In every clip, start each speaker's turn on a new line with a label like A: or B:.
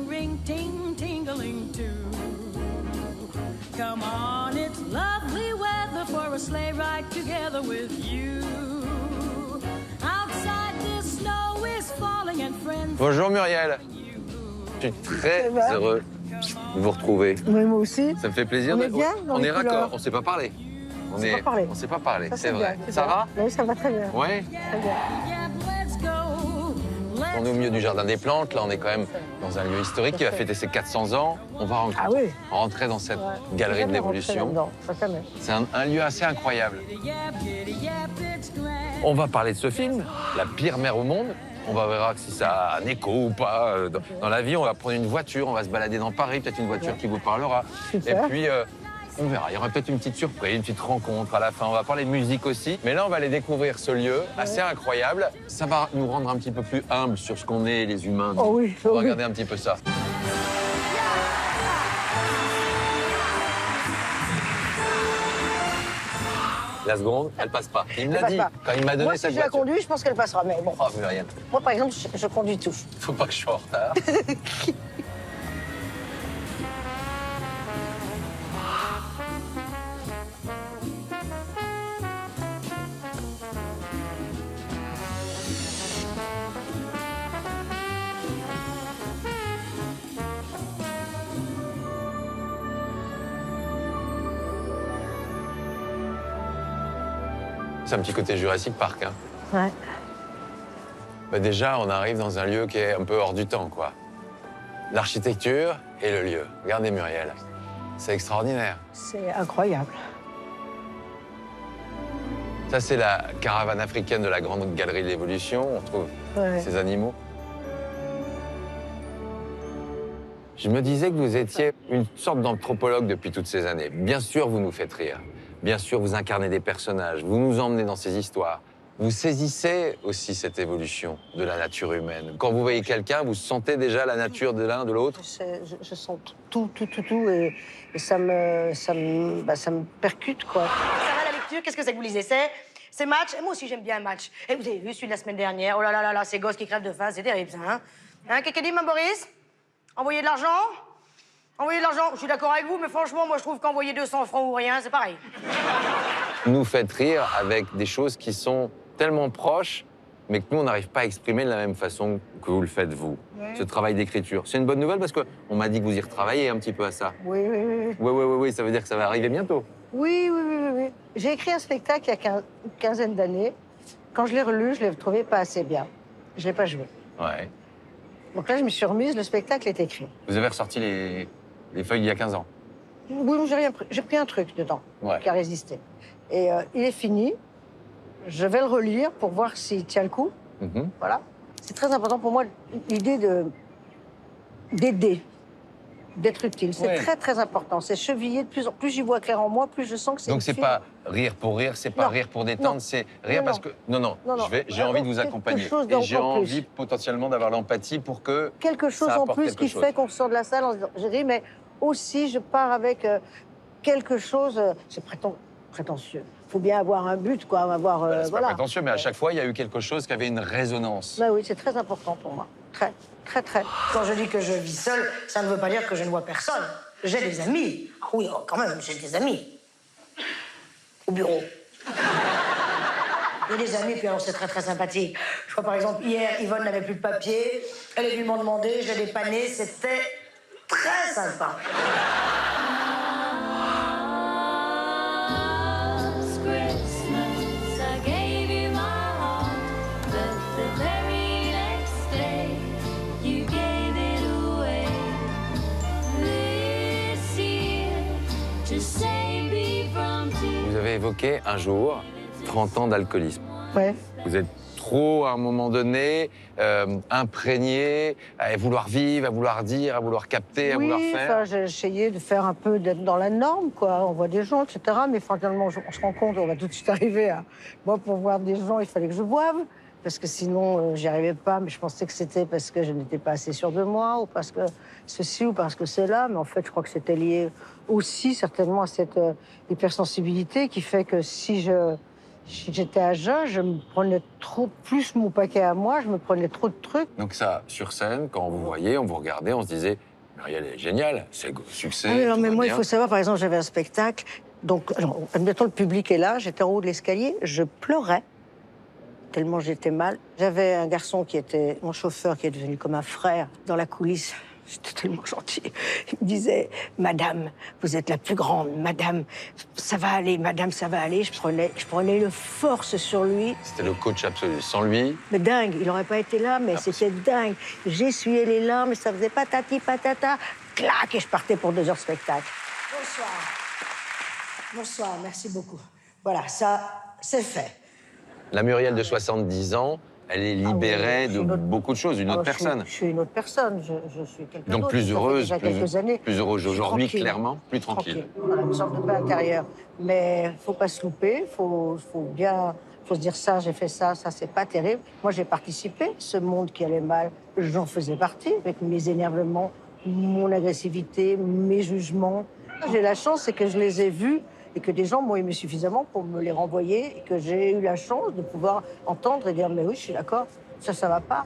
A: ring, ting, tingling too. Come on, it's lovely weather for a sleigh ride together with you. Outside the snow is falling and friends.
B: Bonjour Muriel. Je suis très heureux de vous retrouver.
C: Oui, moi aussi.
B: Ça me fait plaisir.
C: On est bien dans
B: On
C: les
B: est raccord,
C: couleurs.
B: on ne s'est pas parlé. On
C: ne
B: s'est pas parlé,
C: Ça,
B: c'est vrai.
C: bien,
B: Ça va?
C: Oui, ça va très bien.
B: Oui.
C: Très bien.
B: On est au milieu du Jardin des Plantes, là on est quand même dans un lieu historique qui va fêter ses 400 ans. On va rentrer dans cette galerie de l'évolution. C'est un lieu assez incroyable. On va parler de ce film, La pire mère au monde. On va voir si ça a un écho ou pas. Dans la vie, on va prendre une voiture, on va se balader dans Paris, peut-être une voiture qui vous parlera.
C: Super.
B: Et puis, on verra. Il y aura peut-être une petite surprise, une petite rencontre à la fin. On va parler de musique aussi. Mais là, on va aller découvrir ce lieu assez incroyable. Ça va nous rendre un petit peu plus humbles sur ce qu'on est, les humains.
C: Oh oui,
B: on va regarder un petit peu ça. La seconde, elle passe pas. Il me l'a dit. Quand il m'a donné
C: moi,
B: cette
C: si je la
B: voiture.
C: conduis, je pense qu'elle passera. Mais bon.
B: Oh, Muriel.
C: Moi, par exemple, je conduis tout.
B: Faut pas que je sois en retard. C'est un petit côté Jurassic Park, hein.
C: Ouais.
B: Bah déjà, on arrive dans un lieu qui est un peu hors du temps, quoi. L'architecture et le lieu. Regardez Muriel. C'est extraordinaire.
C: C'est incroyable.
B: Ça, c'est la caravane africaine de la Grande Galerie de l'Évolution. On trouve ces animaux. Je me disais que vous étiez une sorte d'anthropologue depuis toutes ces années. Bien sûr, vous nous faites rire. Bien sûr, vous incarnez des personnages. Vous nous emmenez dans ces histoires. Vous saisissez aussi cette évolution de la nature humaine. Quand vous voyez quelqu'un, vous sentez déjà la nature de l'un, de l'autre?
C: Je sens tout, et ça me percute, quoi.
D: Ça va la lecture? Qu'est-ce que c'est que vous lisez? C'est match? Et moi aussi, j'aime bien un match. Et vous avez vu celui de la semaine dernière? Oh là là là là, ces gosses qui crèvent de faim, c'est terrible, ça, hein? Hein, qu'est-ce qu'il dit, ma Boris? Envoyer de l'argent? Envoyer de l'argent, je suis d'accord avec vous, mais franchement, moi, je trouve qu'envoyer 200 francs ou rien, c'est pareil.
B: Nous faites rire avec des choses qui sont tellement proches, mais que nous, on n'arrive pas à exprimer de la même façon que vous le faites, vous. Ce travail d'écriture. C'est une bonne nouvelle parce qu'on m'a dit que vous y retravaillez un petit peu à ça.
C: Oui.
B: Oui, ça veut dire que ça va arriver bientôt.
C: Oui. J'ai écrit un spectacle il y a une quinzaine d'années. Quand je l'ai relu, je l'ai trouvé pas assez bien. Je l'ai pas joué.
B: Ouais.
C: Donc là, je me suis remise, le spectacle est écrit.
B: Vous avez ressorti les feuilles d'il y a 15 ans.
C: Oui, j'ai rien pris. J'ai pris un truc dedans qui a résisté. Et il est fini. Je vais le relire pour voir s'il tient le coup. Voilà. C'est très important pour moi, l'idée d'aider, d'être utile. C'est très, très important. C'est chevillé de plus en plus. J'y vois clair en moi, plus je sens que c'est.
B: Donc c'est pas rire pour rire, c'est pas rire pour détendre, c'est rire parce que. Non. J'ai envie de vous accompagner. Et j'ai envie potentiellement d'avoir l'empathie pour que.
C: Quelque chose en plus qui fait qu'on sort de la salle en se disant je ris, mais aussi je pars avec quelque chose. C'est prétentieux. Il faut bien avoir un but, quoi.
B: C'est pas prétentieux, mais à chaque fois, il y a eu quelque chose qui avait une résonance.
C: Bah oui, c'est très important pour moi. Très.
D: Quand je dis que je vis seule, ça ne veut pas dire que je ne vois personne. J'ai des amis. Ah oui, quand même, j'ai des amis. Au bureau. Il y a des amis, puis alors c'est très, très sympathique. Je crois, par exemple, hier, Yvonne n'avait plus de papier. Elle est venue m'en demander, je l'ai dépanné. C'était très sympa.
B: Vous avez évoqué un jour 30 ans d'alcoolisme.
C: Ouais.
B: Vous êtes trop, à un moment donné, imprégné, à vouloir vivre, à vouloir dire, à vouloir capter, à vouloir faire.
C: Oui, j'ai essayé de faire un peu d'être dans la norme, quoi. On voit des gens, etc. Mais finalement, on se rend compte, on va tout de suite arriver à... Moi, pour voir des gens, il fallait que je boive, parce que sinon, j'y arrivais pas. Mais je pensais que c'était parce que je n'étais pas assez sûre de moi, ou parce que ceci, ou parce que cela. Mais en fait, je crois que c'était lié aussi, certainement, à cette hypersensibilité qui fait que si je Si j'étais à jeun, je me prenais trop plus mon paquet à moi, je me prenais trop de trucs.
B: Donc ça, sur scène, quand on vous voyait, on vous regardait, on se disait, Muriel est géniale, c'est le succès.
C: Ah oui, non,
B: tout
C: mais
B: va
C: moi, il
B: bien.
C: faut savoir, par exemple, j'avais un spectacle, donc, alors, admettons, le public est là, j'étais en haut de l'escalier, je pleurais, tellement j'étais mal. J'avais un garçon qui était mon chauffeur, qui est devenu comme un frère dans la coulisse. J'étais tellement gentil. Il me disait, Madame, vous êtes la plus grande, Madame, ça va aller, Madame, ça va aller. Je prenais une force sur lui.
B: C'était le coach absolu. Sans lui,
C: Mais dingue, il n'aurait pas été là, mais c'était dingue. J'essuyais les larmes, ça faisait patati patata, clac, et je partais pour 2 heures de spectacle. Bonsoir. Bonsoir, merci beaucoup. Voilà, ça, c'est fait.
B: la Muriel de 70 ans, elle est libérée
C: oui,
B: de
C: une autre-
B: beaucoup de choses, une autre personne.
C: Je suis une autre personne, je suis quelqu'un
B: Donc
C: d'autre.
B: plus
C: Ça fait
B: heureuse,
C: déjà quelques années.
B: plus heureuse
C: Je suis
B: aujourd'hui,
C: tranquille.
B: clairement, plus tranquille.
C: Voilà, une sorte de paix intérieure. Mais il faut pas se louper, faut se dire ça, j'ai fait ça, ça c'est pas terrible. Moi j'ai participé, ce monde qui allait mal, j'en faisais partie, avec mes énervements, mon agressivité, mes jugements. J'ai la chance, c'est que je les ai vus et que des gens m'ont aimé suffisamment pour me les renvoyer et que j'ai eu la chance de pouvoir entendre et dire mais oui, je suis d'accord, ça va pas.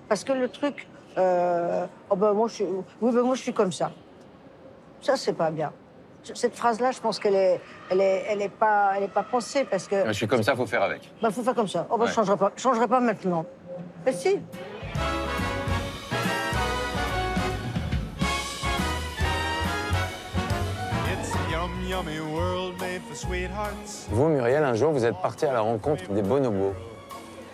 C: Parce que le truc, oh ben moi je suis comme ça. Ça c'est pas bien. Cette phrase-là, je pense qu'elle est pas pensée parce que.
B: Je suis comme ça, faut faire avec.
C: Bah faut faire comme ça. Oh ben
B: Ouais.
C: je changerai pas maintenant. Mais si.
E: It's a yum, yummy world made for sweethearts.
B: Vous, Muriel, un jour, vous êtes partie à la rencontre des bonobos.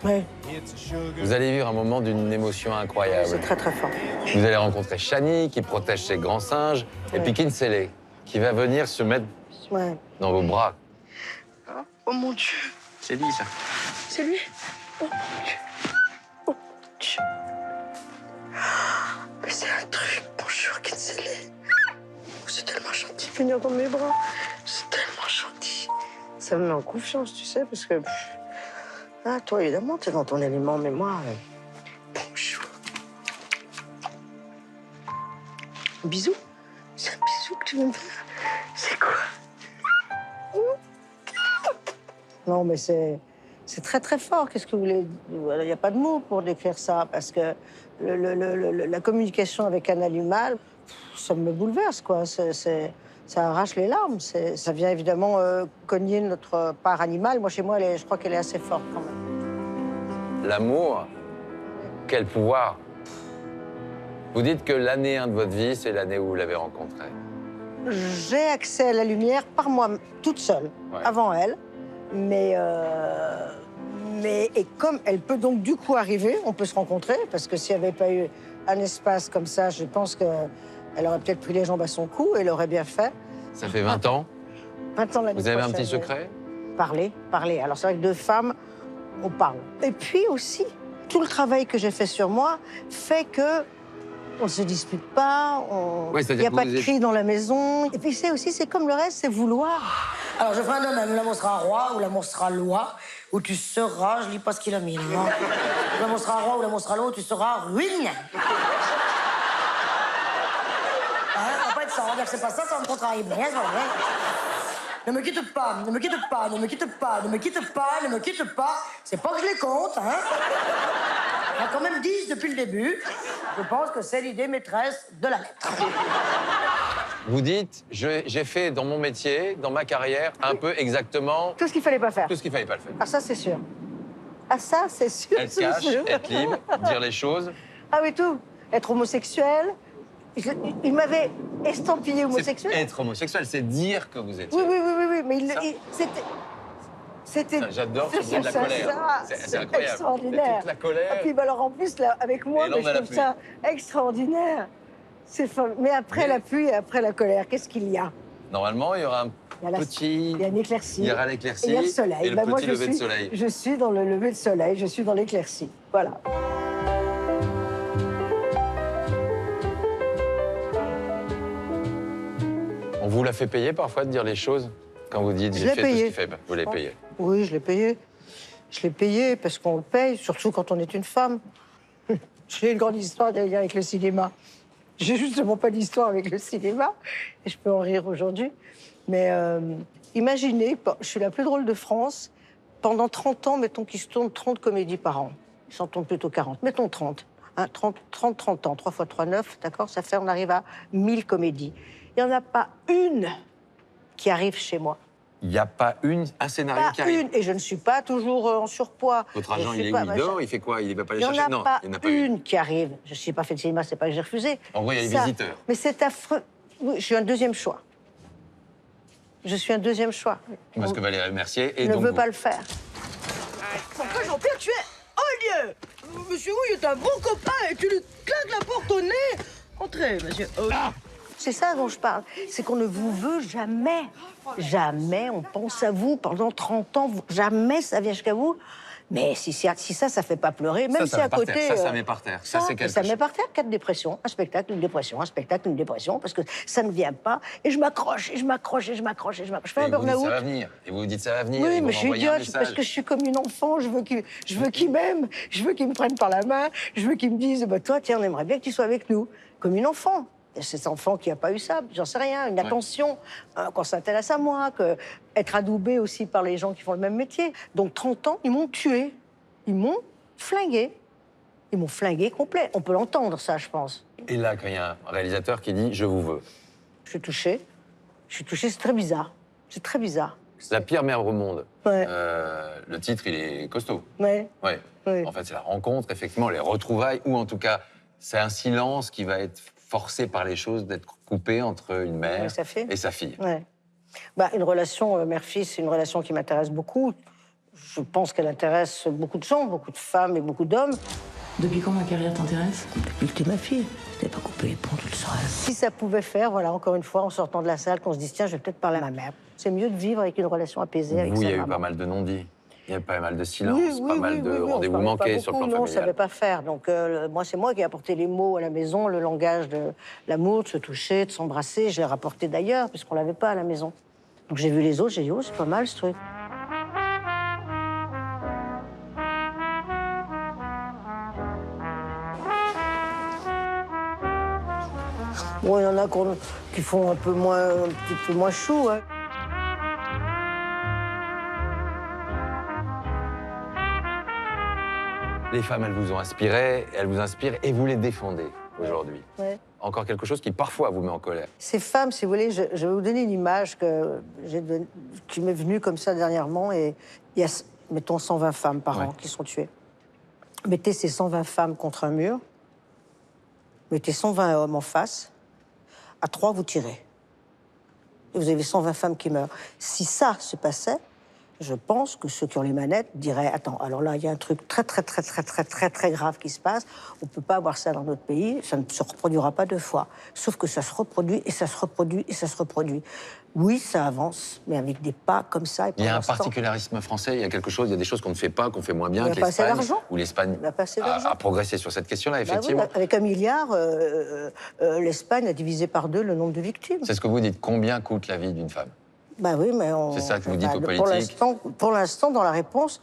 C: Ouais,
E: It's a sugar.
B: Vous allez vivre un moment d'une émotion incroyable.
C: c'est très très fort.
B: Vous allez rencontrer Shani, qui protège ses grands singes, et
C: Ouais.
B: puis Kinsele, qui va venir se mettre
C: Ouais.
B: dans vos bras.
D: Oh mon Dieu,
B: C'est lui, ça.
D: c'est lui. Oh mon Dieu. Oh mon Dieu. Mais c'est un truc, bonjour Kinsele. C'est tellement gentil de venir dans mes bras. C'est tellement gentil. Ça me met en confiance, tu sais, parce que. Ah, toi, évidemment, t'es dans ton élément, mais moi. Bonjour. Un bisou? C'est un bisou que tu veux me faire? C'est quoi?
C: Non, mais c'est très très fort. Qu'est-ce que vous voulez? Il n'y a pas de mots pour décrire ça parce que la communication avec un animal, ça me bouleverse quoi. Ça arrache les larmes. Ça vient évidemment cogner notre part animale. Moi, chez moi, je crois qu'elle est assez forte quand même.
B: L'amour, quel pouvoir. Vous dites que l'année 1 de votre vie, c'est l'année où vous l'avez rencontré.
C: J'ai accès à la lumière par moi, toute seule,
B: Ouais.
C: avant elle. Mais et comme elle peut donc du coup arriver, on peut se rencontrer, parce que s'il n'y avait pas eu un espace comme ça, je pense qu'elle aurait peut-être pris les jambes à son cou, et elle aurait bien fait.
B: Ça fait 20 ans.
C: 20 ans l'année
B: Vous avez un
C: prochaine,
B: petit secret?
C: Parler. Alors c'est vrai que 2 femmes, on parle. Et puis aussi, tout le travail que j'ai fait sur moi fait que on ne se dispute pas,
B: Ouais,
C: il
B: c'est-à-dire
C: n'y a
B: que
C: pas
B: vous
C: de
B: êtes-
C: cris dans la maison. Et puis c'est comme le reste, c'est vouloir. Alors je ferai un domaine où l'amour sera roi, où l'amour sera loi, où tu seras, je lis pas ce qu'il a mis, non. Où l'amour sera roi, où l'amour sera loi, où tu seras ruine. Hein, ça va pas être ça, on va dire que c'est pas ça, ça va me contrarier. Bien, c'est pas vrai. Ne me quitte pas, ne me quitte pas, ne me quitte pas, ne me quitte pas, ne me quitte pas. C'est pas que je les compte, hein. Il y en a quand même 10 depuis le début. Je pense que c'est l'idée maîtresse de la lettre.
B: Vous dites, j'ai fait dans mon métier, dans ma carrière, un peu exactement
C: Tout ce qu'il fallait pas faire.
B: tout ce qu'il fallait pas le faire.
C: Ah, ça, c'est sûr. Ah, ça, c'est sûr.
B: Être
C: c'est
B: cash,
C: sûr.
B: être libre, dire les choses.
C: Ah oui, tout. Être homosexuel. Il m'avait estampillé
B: C'est
C: homosexuel.
B: être homosexuel, c'est dire que vous êtes.
C: Oui, oui, oui, oui, oui, mais
B: Ça.
C: c'était.
B: J'adore ce bruit de la colère. C'est incroyable.
C: Extraordinaire.
B: C'est toute la colère.
C: Et puis, bah, alors, en plus, là, avec moi,
B: Et là,
C: mais
B: on
C: je
B: a la
C: trouve
B: pluie.
C: ça extraordinaire. Mais après la pluie et après la colère, qu'est-ce qu'il y a?
B: Normalement, il y aura un
C: Il y a la-
B: petit.
C: Il y a une éclaircie.
B: Il y aura
C: Et
B: l'éclaircie
C: il y a le soleil.
B: et le
C: Bah, moi,
B: petit lever de soleil.
C: Je suis dans le lever de soleil, je suis dans l'éclaircie. Voilà.
B: On vous l'a fait payer parfois de dire les choses quand vous dites
C: Je
B: j'ai
C: l'ai
B: fait tout ce
C: payé.
B: qu'il fait. Bah, vous l'avez payé.
C: Oui, je l'ai payé. Je l'ai payé parce qu'on le paye, surtout quand on est une femme. J'ai une grande histoire derrière avec le cinéma. J'ai justement pas d'histoire avec le cinéma, et je peux en rire aujourd'hui. Mais imaginez, je suis la plus drôle de France, pendant 30 ans, mettons qu'il se tourne 30 comédies par an. Ils s'en tournent plutôt 40. Mettons 30. Hein, 30 ans. 3 x 3, 9, d'accord? Ça fait, on arrive à 1000 comédies. Il n'y en a pas une qui arrive chez moi.
B: Il n'y a pas un scénario
C: Pas
B: qui arrive.
C: une. Et je ne suis pas toujours en surpoids.
B: Votre agent,
C: Je
B: il
C: suis
B: est
C: pas
B: où? Il
C: machin.
B: dort? Il fait quoi? Il ne va pas les
C: Il n'y en
B: chercher?
C: a
B: Non,
C: pas
B: il n'y en a pas une.
C: une qui arrive. Je ne suis pas fait de cinéma, c'est pas que j'ai refusé.
B: En gros, il y a les
C: Ça-
B: visiteurs.
C: Mais c'est affreux. Oui, je suis un deuxième choix. Je suis un deuxième choix.
B: Parce que Valérie Mercier et
C: ne
B: donc
C: veut
B: vous.
C: pas le faire.
D: Pourquoi Jean-Pierre, tu es au lieu? Monsieur Houille est un bon copain et tu lui claques la porte au nez. Entrez, monsieur Houille.
C: C'est ça dont je parle. C'est qu'on ne vous veut jamais. Jamais on pense à vous pendant 30 ans. Jamais ça vient jusqu'à vous. Mais si ça ne fait pas pleurer, même si
B: met
C: à
B: par
C: côté...
B: terre. Ça met par terre. Ça, c'est quelque
C: ça
B: chose.
C: met par terre 4 dépressions. Un spectacle, une dépression, un spectacle, une dépression, parce que ça ne vient pas. Et je m'accroche, et je m'accroche, et je m'accroche, et je m'accroche. Je fais un
B: Et vous dites,
C: burn-out.
B: ça va venir. Et vous vous dites ça va venir.
C: Oui,
B: ils vont
C: mais je suis
B: m'envoyer un
C: idiote, parce
B: message.
C: que je suis comme une enfant. Je veux qu'ils m'aiment, je veux qu'ils me prennent par la main, je veux qu'ils me disent bah, toi, tiens, on aimerait bien que tu sois avec nous. Comme une enfant. Et cet enfant qui n'a pas eu ça, j'en sais rien, une attention, qu'on s'intéresse à moi, être adoubé aussi par les gens qui font le même métier. Donc 30 ans, ils m'ont tué. Ils m'ont flingué. Ils m'ont flingué complet. On peut l'entendre, ça, je pense.
B: Et là, quand il y a un réalisateur qui dit je vous veux,
C: Je suis touchée. Je suis touchée, c'est très bizarre. C'est très bizarre.
B: c'est la pire mère au monde.
C: Ouais.
B: Le titre, il est costaud.
C: Ouais.
B: Ouais.
C: Oui.
B: En fait, c'est la rencontre, effectivement, les retrouvailles, ou en tout cas, c'est un silence qui va être forcé par les choses d'être coupé entre une mère et sa fille.
C: Ouais. Bah, une relation mère-fils, c'est une relation qui m'intéresse beaucoup. Je pense qu'elle intéresse beaucoup de gens, beaucoup de femmes et beaucoup d'hommes.
F: Depuis quand ma carrière t'intéresse?
C: Depuis que t'es ma fille. Si t'avais pas coupé les ponts, tu le saurais. Si ça pouvait faire, voilà, encore une fois, en sortant de la salle, qu'on se dise, tiens, je vais peut-être parler à ma mère. C'est mieux de vivre avec une relation apaisée avec
B: Vous,
C: sa
B: il y a eu
C: maman.
B: pas mal de non-dits. Il y a pas mal de silence, pas mal de
C: on
B: rendez-vous
C: parlait pas
B: manqués sur le
C: beaucoup,
B: plan
C: non, on
B: familial.
C: savait pas faire. Donc, moi, c'est moi qui ai apporté les mots à la maison, le langage de l'amour, de se toucher, de s'embrasser. Je l'ai rapporté d'ailleurs, puisqu'on l'avait pas à la maison. Donc, j'ai vu les autres, j'ai dit, oh, c'est pas mal, ce truc. Bon, il y en a qui font un petit peu moins chou, hein.
B: Les femmes, elles vous ont inspiré, elles vous inspirent et vous les défendez aujourd'hui.
C: Ouais.
B: Encore quelque chose qui parfois vous met en colère.
C: Ces femmes, si vous voulez, je vais vous donner une image qui m'est venue comme ça dernièrement. Et il y a, mettons, 120 femmes par an qui sont tuées. Mettez ces 120 femmes contre un mur. Mettez 120 hommes en face. À 3, vous tirez. Et vous avez 120 femmes qui meurent. Si ça se passait, je pense que ceux qui ont les manettes diraient « Attends, alors là, il y a un truc très grave qui se passe. On ne peut pas avoir ça dans notre pays. Ça ne se reproduira pas 2 fois. Sauf que ça se reproduit, et ça se reproduit, et ça se reproduit. Oui, ça avance, mais avec des pas comme ça. Et
B: Il y a un
C: pour l'instant,
B: particularisme français, il y a quelque chose, il y a des choses qu'on ne fait pas, qu'on fait moins bien
C: Il n'y a
B: que
C: pas assez
B: l'Espagne.
C: d'argent.
B: Ou l'Espagne
C: Il n'y a pas assez d'argent.
B: a progressé sur cette question-là,
C: Bah oui,
B: effectivement.
C: avec 1 milliard, l'Espagne a divisé par 2 le nombre de victimes.
B: C'est ce que vous dites. Combien coûte la vie d'une femme?
C: Bah oui, mais
B: C'est ça que vous dites aux
C: pour
B: politiques.
C: Pour l'instant, dans la réponse,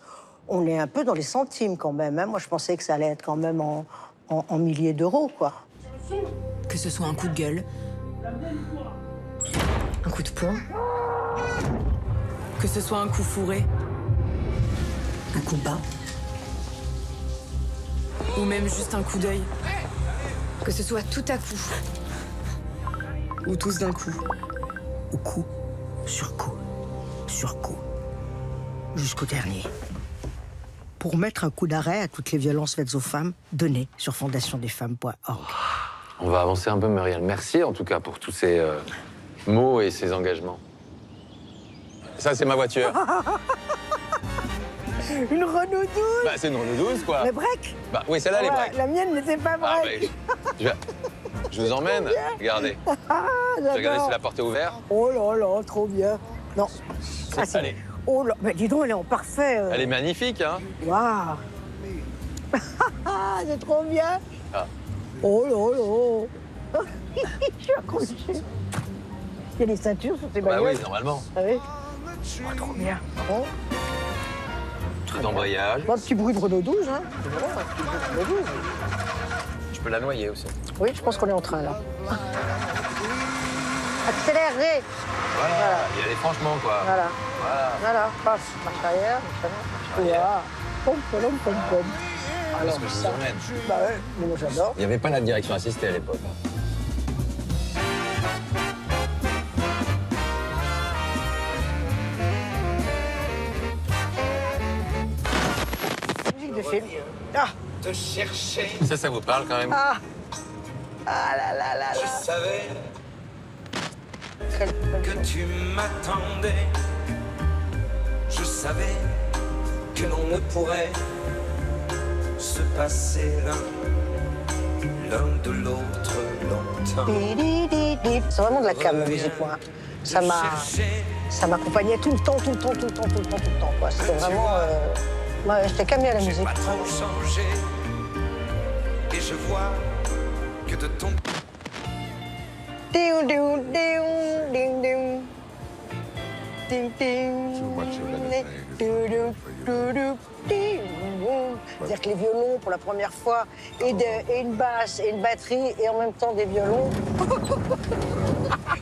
C: on est un peu dans les centimes quand même. Hein. Moi, je pensais que ça allait être quand même en milliers d'euros, quoi.
F: Que ce soit un coup de gueule, un coup de poing, que ce soit un coup fourré, un coup bas, ou même juste un coup d'œil. Que ce soit tout à coup, ou tous d'un coup.
C: Ou coup sur coup, sur coup, jusqu'au dernier. Pour mettre un coup d'arrêt à toutes les violences faites aux femmes, donnez sur fondationdesfemmes.org.
B: On va avancer un peu, Muriel. Merci en tout cas pour tous ces mots et ces engagements. Ça, c'est ma voiture.
C: Une Renault 12.
B: Bah, c'est une Renault 12, quoi.
C: Les breaks.
B: Bah, oui, celle-là, les
C: Ouais,
B: breaks.
C: la mienne n'était pas
B: Ah,
C: break.
B: bah, je vous emmène. Regardez. Regardez si la porte est ouverte.
C: Oh là là, trop bien. Non. Ah, c'est-
B: Allez.
C: Oh là, mais dis donc, elle est en parfait.
B: Elle est magnifique, hein.
C: Waouh. C'est trop bien.
B: Ah.
C: Oh là là. Je suis accrochée. Il y a des ceintures sur tes
B: Bah
C: bagnoles.
B: oui, normalement.
C: Ah oui. Oh, trop bien. Bon.
B: Tout d'embrayage.
C: Bon, un petit bruit de Renault 12, hein. C'est bon, un petit bruit de Renault 12.
B: Je peux la noyer aussi.
C: Oui, je pense qu'on est en train, là. Accélérez.
B: Voilà. Il y a des franchement, quoi.
C: Voilà. Voilà, passe, marche arrière, voilà. Pom, pom, pom, pom.
B: Parce que je vous emmène.
C: Bah ouais, mais moi j'adore.
B: Il n'y avait pas la direction assistée à l'époque.
C: Musique de film. Ah,
G: Te chercher,
B: Ça vous parle quand même?
C: ah, ah là là là
G: je
C: là.
G: savais
C: Quelle belle
G: que
C: chose.
G: tu m'attendais. Je savais que l'on ne pourrait se passer l'un de l'autre longtemps.
C: Di-di-di-di. C'est vraiment de la cam, la musique, moi. Ça m'accompagnait tout le temps, tout le temps, tout le temps, tout le temps, tout le temps, quoi. C'était vraiment... Moi, j'étais camé à la
G: J'ai
C: musique.
G: pas trop changé et je vois que de ton
C: Ding, ding, ding, ding, ding. Ding, ding. Du-du, du-du, ding. C'est-à-dire que les violons, pour la première fois, et une basse et une batterie, et en même temps des violons.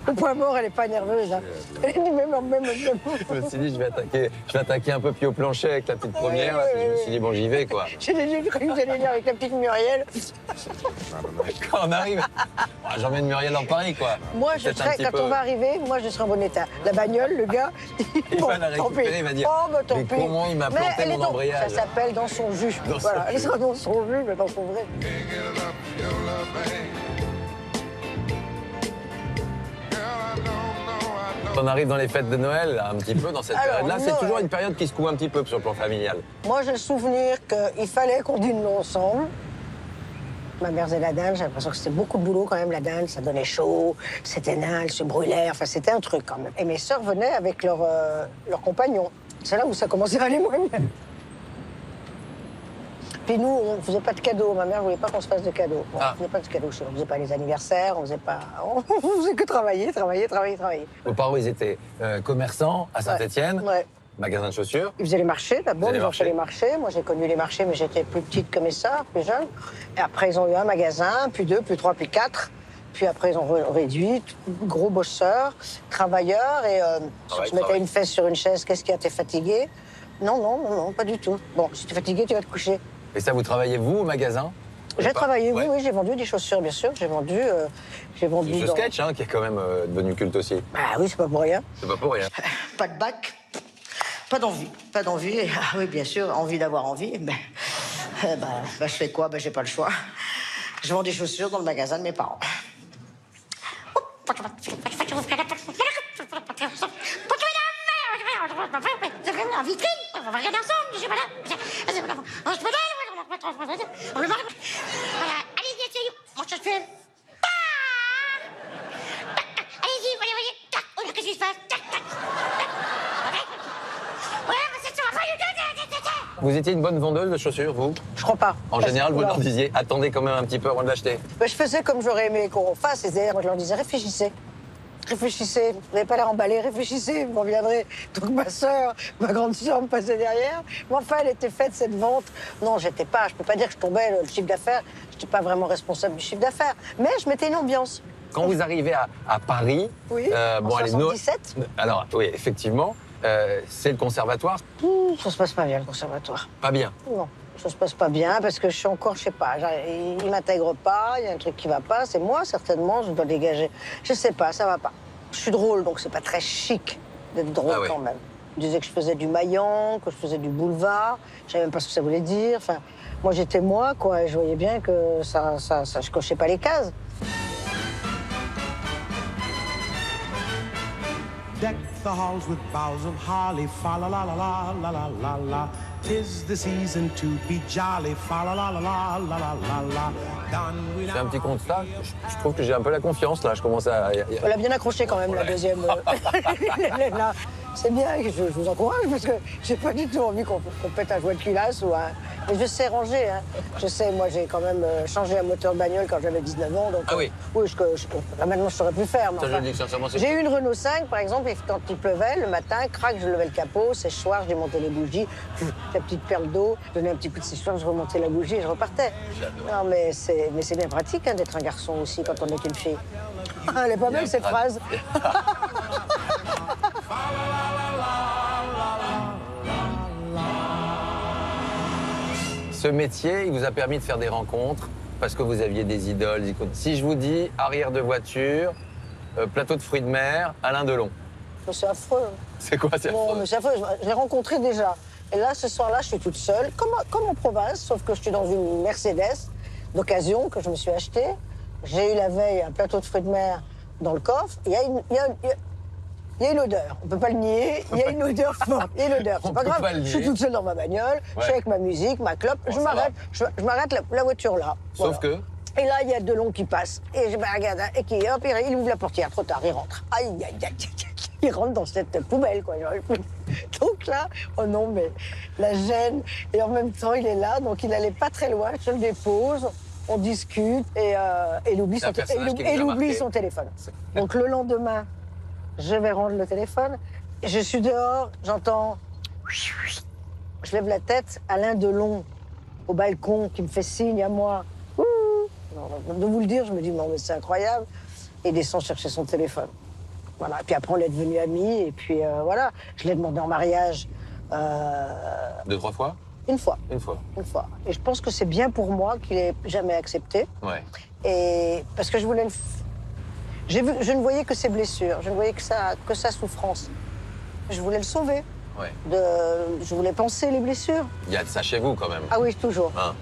C: Au point mort, elle n'est pas nerveuse. Hein. Elle est même.
B: Je me suis dit, je vais attaquer un peu pied au plancher avec la petite première. Là, puis je me suis dit, bon, j'y vais, quoi.
C: J'ai cru que vous alliez dire avec la petite Muriel.
B: Quand on arrive, j'emmène Muriel dans Paris, quoi.
C: Moi, je
B: Peut-être un
C: serai,
B: petit
C: quand
B: peu.
C: on va arriver, moi, je serai en bon état. La bagnole, le gars,
B: Il va la
C: tant pis.
B: récupérer, il va dire,
C: Oh, bah, tant
B: mais
C: pis.
B: comment il m'a
C: Mais
B: planté
C: elle est
B: mon
C: dans-
B: embrayage?
C: Ça s'appelle dans son jus.
B: Dans
C: Voilà,
B: son
C: elle
B: jus.
C: sera dans son jus, mais dans son vrai.
B: On arrive dans les fêtes de Noël, là, un petit peu, dans cette
C: Alors,
B: période-là. C'est
C: Noël.
B: toujours une période qui secoue un petit peu sur le plan familial.
C: Moi, j'ai le souvenir qu'il fallait qu'on dîne ensemble. Ma mère faisait la dinde, j'ai l'impression que c'était beaucoup de boulot quand même, la dinde. Ça donnait chaud, c'était nain, elle se brûlait, enfin, c'était un truc quand même. Et mes sœurs venaient avec leurs compagnons. C'est là où ça commençait à aller moins bien. Puis nous, on ne faisait pas de cadeaux. Ma mère ne voulait pas qu'on se fasse de cadeaux. Bon,
B: Ah.
C: On ne faisait pas de cadeaux. On ne faisait pas les anniversaires, on ne faisait pas... On faisait que travailler.
B: Vos parents, ils étaient commerçants à Saint-Étienne,
C: Ouais.
B: magasin de chaussures.
C: Ils faisaient les marchés d'abord,
B: Ils faisaient
C: ils
B: les
C: ont fait
B: marchés.
C: les marchés. Moi, j'ai connu les marchés, mais j'étais plus petite que mes sœurs, plus jeune. Et après, ils ont eu un magasin, puis 2, puis 3, puis 4. Puis après, ils ont réduit, gros bosseurs, travailleurs. Et si tu mettais une fesse sur une chaise, qu'est-ce qui a été fatigué? Non, pas du tout. Bon, si tu es fatigué, tu vas te coucher.
B: Et ça, vous travaillez, vous, au magasin?
C: J'ai travaillé,
B: Ouais.
C: oui, j'ai vendu des chaussures, bien sûr. J'ai vendu
B: Ce
C: dans-
B: sketch, hein, qui est quand même devenu culte aussi.
C: Ah oui, c'est pas pour rien.
B: C'est pas pour rien.
C: Pas de bac, pas d'envie. Pas d'envie. Ah oui, bien sûr, envie d'avoir envie. Mais je fais quoi? J'ai pas le choix. Je vends des chaussures dans le magasin de mes parents.
D: En vitrine, on va regarder ensemble. Allez-y, essayez. Moi, je fais. Allez-y, voyez. Oh, qu'est-ce qui se passe? Ouais, mais c'est ça.
B: Vous étiez une bonne vendeuse de chaussures, vous?
C: Je crois pas.
B: En
C: Parce
B: général,
C: que-
B: vous
C: non.
B: leur disiez, attendez quand même un petit peu avant de l'acheter.
C: Je faisais comme j'aurais aimé qu'on fasse. C'est-à-dire, moi, je leur disais, réfléchissez. Réfléchissez, vous n'avez pas l'air emballé, réfléchissez, vous reviendrez. Donc ma sœur, ma grande sœur me passait derrière. Mais enfin, elle était faite, cette vente. Non, je peux pas dire que je tombais le chiffre d'affaires. Je n'étais pas vraiment responsable du chiffre d'affaires. Mais je mettais une ambiance.
B: Quand vous arrivez à Paris,
C: Oui, en
B: allez,
C: 77.
B: Alors, oui, effectivement, c'est le conservatoire.
C: Ça se passe pas bien, le conservatoire.
B: Pas bien.
C: Non, ça se passe pas bien parce que je suis encore, je sais pas, il m'intègre pas, il y a un truc qui va pas. C'est moi, certainement, je dois dégager. Je sais pas, ça va pas. Je suis drôle, donc c'est pas très chic d'être drôle
B: Ah ouais.
C: quand même. Je disais que je faisais du maillan, que je faisais du boulevard. Je savais même pas ce que ça voulait dire. Enfin, moi, j'étais moi, quoi, et je voyais bien que je cochais pas les cases.
E: Deck the halls with boughs of holly, fa la la la la la la la la. 'Tis the season to be jolly, fa la la la la la la la la. Done we
B: Je fais un
E: now.
B: petit constat. Je trouve que j'ai un peu la confiance, là. Je commence à...
C: Elle a bien accroché quand même, la deuxième. Là, c'est bien, je vous encourage, parce que j'ai pas du tout envie qu'on pète un jouet de culasse ou un... Mais je sais ranger, hein. Je sais, moi, j'ai quand même changé un moteur de bagnole quand j'avais 19 ans. Donc,
B: Ah oui.
C: Oui, là, maintenant, je saurais plus faire. Mais
B: Ça, je
C: enfin,
B: le dis sincèrement, c'est...
C: j'ai eu une Renault 5, par exemple, et quand il pleuvait, le matin, crac, je levais le capot, séchoir, je démontais les bougies, la petite perle d'eau, je donnais un petit coup de séchoir, je remontais la bougie et je repartais. Non, mais c'est bien pratique, hein, d'être un garçon aussi quand on est une fille. Elle est pas belle, cette phrase.
B: Ce métier, il vous a permis de faire des rencontres parce que vous aviez des idoles. Si je vous dis arrière de voiture, plateau de fruits de mer, Alain Delon.
C: C'est affreux.
B: C'est quoi, c'est
C: Non,
B: affreux?
C: mais c'est affreux. Je l'ai rencontré déjà. Et là, ce soir-là, je suis toute seule, comme en province, sauf que je suis dans une Mercedes d'occasion que je me suis achetée. J'ai eu la veille un plateau de fruits de mer dans le coffre. Il y a une odeur. On peut pas le nier. Il y a une odeur forte. Il y a une odeur. C'est pas grave. Je suis toute seule dans ma bagnole. Je suis avec ma musique, ma clope.
B: Bon,
C: je m'arrête la voiture là.
B: Sauf que
C: Et là, il y a Delon qui passe. Et je me regarde, et qui, hop, il ouvre la portière. Trop tard, il rentre. Aïe, aïe, aïe, aïe. Il rentre dans cette poubelle, quoi. Donc là, oh non, mais la gêne. Et en même temps, il est là, donc il n'allait pas très loin. Je le dépose, on discute, et il oublie son téléphone. Donc le lendemain, je vais rendre le téléphone. Et je suis dehors, j'entends... Je lève la tête, Alain Delon, au balcon, qui me fait signe à moi. De vous le dire, je me dis, non, mais c'est incroyable. Et il descend chercher son téléphone. Voilà. Et puis après, on est devenus amis. Et puis voilà, je l'ai demandé en mariage.
B: 2-3 fois?
C: Une fois.
B: Une fois.
C: Une fois. Et je pense que c'est bien pour moi qu'il ait jamais accepté.
B: Ouais.
C: Et parce que je voulais je ne voyais que ses blessures. Je ne voyais que sa souffrance. Je voulais le sauver.
B: Ouais.
C: Je voulais penser les blessures.
B: Il y a de ça chez vous, quand même.
C: Ah oui, toujours.
B: Hein.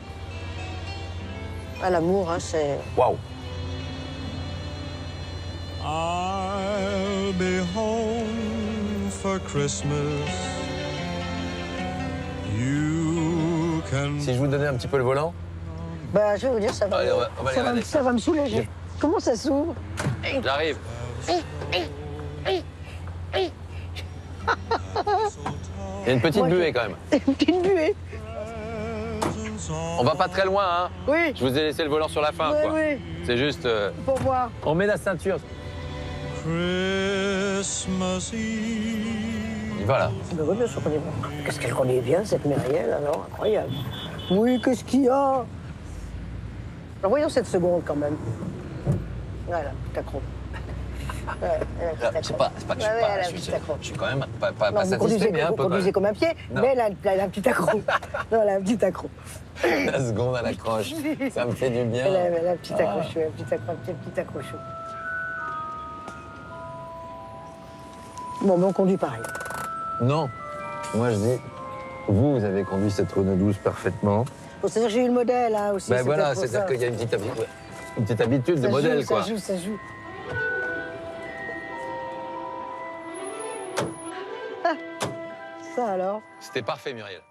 C: Ah, l'amour, hein, c'est...
B: Waouh.
E: I'll be home for Christmas. You can...
B: Si je vous donnais un petit peu le volant?
C: Bah, je vais vous dire, ça va,
B: Allez, on va aller regarder
C: ça va me soulager. Comment ça s'ouvre?
B: J'arrive. Il y a une petite buée, quand même.
C: Une petite buée.
B: On va pas très loin, hein?
C: Oui.
B: Je vous ai laissé le volant sur la fin,
C: Oui,
B: quoi.
C: oui.
B: C'est juste...
C: Pour voir.
B: On met la ceinture.
E: Christmas Eve.
B: Et voilà.
C: Ben oui, bien sûr qu'on est bon. Qu'est-ce qu'elle connaît bien, cette Myriel, alors? Incroyable. Oui, qu'est-ce qu'il y a? Alors, voyons cette seconde, quand même. Voilà, petit accro. Ouais,
B: C'est pas que je suis
C: Ouais,
B: pas...
C: elle a un
B: je
C: petit
B: suis-
C: accro.
B: je suis quand même pas
C: Non, vous
B: satisfait, mais un peu,
C: vous
B: quand
C: conduisez
B: même.
C: comme un pied,
B: Non.
C: mais elle a un petit accro. Non, elle a un petit accro.
B: La seconde à l'accroche. Ça me fait du bien.
C: Elle a un petit accrochou, un petit accrochou. Bon, mais on conduit pareil.
B: Non. Moi, je dis... Vous avez conduit cette Renault 12 parfaitement.
C: Bon, c'est-à-dire que j'ai eu le modèle, hein, aussi.
B: Ben
C: c'est
B: voilà,
C: peut-être pour
B: c'est-à-dire
C: ça.
B: qu'il y a une petite habitude de modèle, quoi.
C: Ça joue. Ah, ça alors.
B: C'était parfait, Muriel.